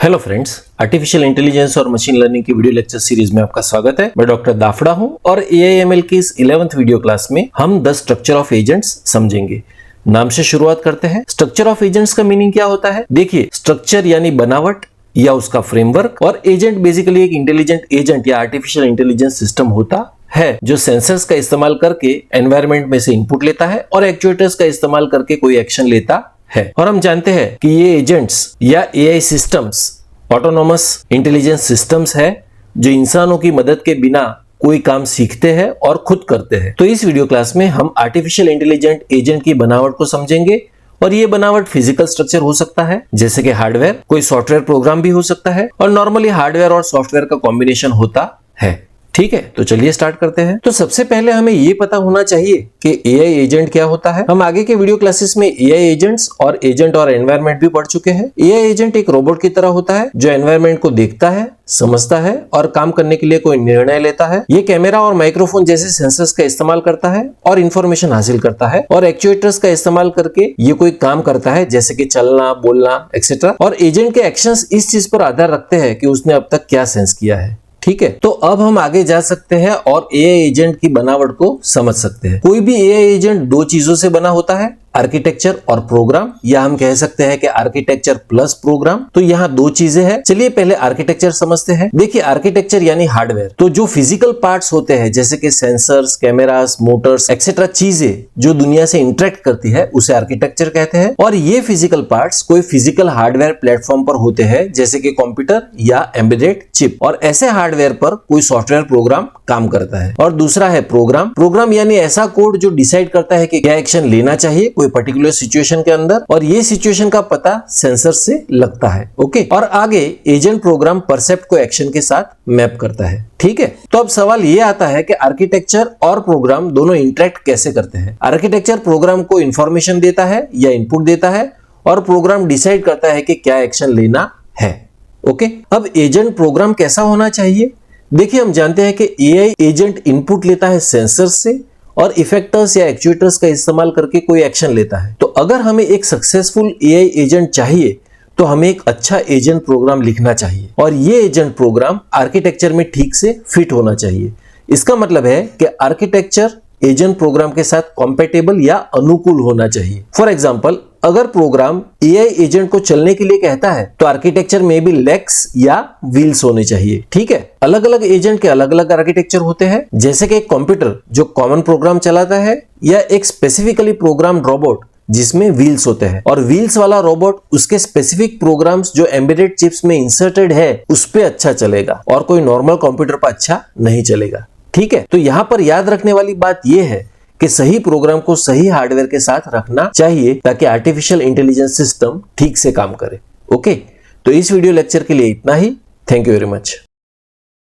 Hello friends, artificial intelligence और machine learning की video lecture series में आपका स्वागत है। मैं डॉक्टर दाफड़ा हूं और AIML की इस 11th वीडियो क्लास में हम द स्ट्रक्चर ऑफ एजेंट्स समझेंगे। नाम से शुरुआत करते हैं। स्ट्रक्चर ऑफ एजेंट्स का मीनिंग क्या होता है? देखिए, स्ट्रक्चर यानी बनावट या उसका फ्रेमवर्क, और एजेंट बेसिकली एक इंटेलिजेंट एजेंट या आर्टिफिशियल इंटेलिजेंस सिस्टम होता है जो सेंसर्स का इस्तेमाल करके एनवायरमेंट में से इनपुट लेता है और एक्चुएटर्स का इस्तेमाल करके कोई एक्शन लेता है। और हम जानते हैं कि ये एजेंट्स या AI systems autonomous intelligence systems है जो इंसानों की मदद के बिना कोई काम सीखते हैं और खुद करते हैं। तो इस वीडियो क्लास में हम आर्टिफिशियल इंटेलिजेंट एजेंट की बनावट को समझेंगे, और ये बनावट फिजिकल स्ट्रक्चर हो सकता है जैसे कि हार्डवेयर, कोई सॉफ्टवेयर प्रोग्राम भी हो सकता है, और नॉर्मली हार्डवेयर और सॉफ्टवेयर का कॉम्बिनेशन होता है। ठीक है, तो चलिए स्टार्ट करते हैं। तो सबसे पहले हमें ये पता होना चाहिए कि AI एजेंट क्या होता है। हम आगे के वीडियो क्लासेस में AI एजेंट्स और एजेंट और एनवायरनमेंट भी पढ़ चुके हैं। AI एजेंट एक रोबोट की तरह होता है जो एनवायरनमेंट को देखता है, समझता है और काम करने के लिए कोई निर्णय लेता है। ये कैमरा और माइक्रोफोन जैसे सेंसर्स का इस्तेमाल करता है और इंफॉर्मेशन हासिल करता है, और एक्चुएटर्स का इस्तेमाल करके ये कोई काम करता है जैसे कि चलना, बोलना एक्सेट्रा। और एजेंट के एक्शंस इस चीज पर आधार रखते हैं कि उसने अब तक क्या सेंस किया है। ठीक है, तो अब हम आगे जा सकते हैं और AI एजेंट की बनावट को समझ सकते हैं। कोई भी AI एजेंट दो चीजों से बना होता है, आर्किटेक्चर और प्रोग्राम, या हम कह सकते हैं कि आर्किटेक्चर प्लस प्रोग्राम। तो यहाँ दो चीजें हैं। चलिए पहले आर्किटेक्चर समझते हैं। देखिए, आर्किटेक्चर यानी हार्डवेयर, तो जो फिजिकल पार्ट्स होते हैं जैसे कि सेंसर्स, कैमरास, मोटर्स एक्सेट्रा चीजें जो दुनिया से इंटरेक्ट करती है उसे आर्किटेक्चर कहते हैं। और ये फिजिकल पार्ट्स कोई फिजिकल हार्डवेयर प्लेटफॉर्म पर होते हैं जैसे कि कंप्यूटर या एम्बेडेड चिप, और ऐसे हार्डवेयर पर कोई सॉफ्टवेयर प्रोग्राम काम करता है। और दूसरा है प्रोग्राम। प्रोग्राम यानी ऐसा कोड जो डिसाइड करता है कि क्या एक्शन लेना चाहिए कोई पर्टिकुलर सिचुएशन के अंदर, और ये सिचुएशन का पता सेंसर से लगता है। ओके, और आगे एजेंट प्रोग्राम परसेप्ट को एक्शन के साथ मैप करता है। ठीक है, तो अब सवाल ये आता है कि आर्किटेक्चर और प्रोग्राम दोनों इंटरेक्ट कैसे करते हैं। आर्किटेक्चर प्रोग्राम को इंफॉर्मेशन देता है या इनपुट देता है, और प्रोग्राम डिसाइड करता है कि क्या एक्शन लेना है। ओके, अब एजेंट प्रोग्राम कैसा होना चाहिए? देखिए, हम जानते हैं कि AI एजेंट इनपुट लेता है सेंसर से और इफेक्टर्स या एक्चुएटर्स का इस्तेमाल करके कोई एक्शन लेता है। तो अगर हमें एक सक्सेसफुल AI एजेंट चाहिए तो हमें एक अच्छा एजेंट प्रोग्राम लिखना चाहिए, और ये एजेंट प्रोग्राम आर्किटेक्चर में ठीक से फिट होना चाहिए। इसका मतलब है कि आर्किटेक्चर एजेंट प्रोग्राम के साथ कॉम्पेटेबल या अनुकूल होना चाहिए। फॉर एग्जाम्पल, अगर प्रोग्राम AI एजेंट को चलने के लिए कहता है तो आर्किटेक्चर में भी लेग्स या व्हील्स होने चाहिए। ठीक है, अलग अलग एजेंट के अलग अलग आर्किटेक्चर होते हैं, जैसे कि एक कंप्यूटर जो कॉमन प्रोग्राम चलाता है, या एक स्पेसिफिकली प्रोग्राम रोबोट जिसमें व्हील्स होते हैं, और व्हील्स वाला रोबोट उसके स्पेसिफिक प्रोग्राम्स जो एम्बेडेड चिप्स में इंसर्टेड है उस पे अच्छा चलेगा, और कोई नॉर्मल कंप्यूटर पर अच्छा नहीं चलेगा। ठीक है, तो यहाँ पर याद रखने वाली बात यह है कि सही प्रोग्राम को सही हार्डवेयर के साथ रखना चाहिए ताकि आर्टिफिशियल इंटेलिजेंस सिस्टम ठीक से काम करे। ओके, तो इस वीडियो लेक्चर के लिए इतना ही। Thank you very much.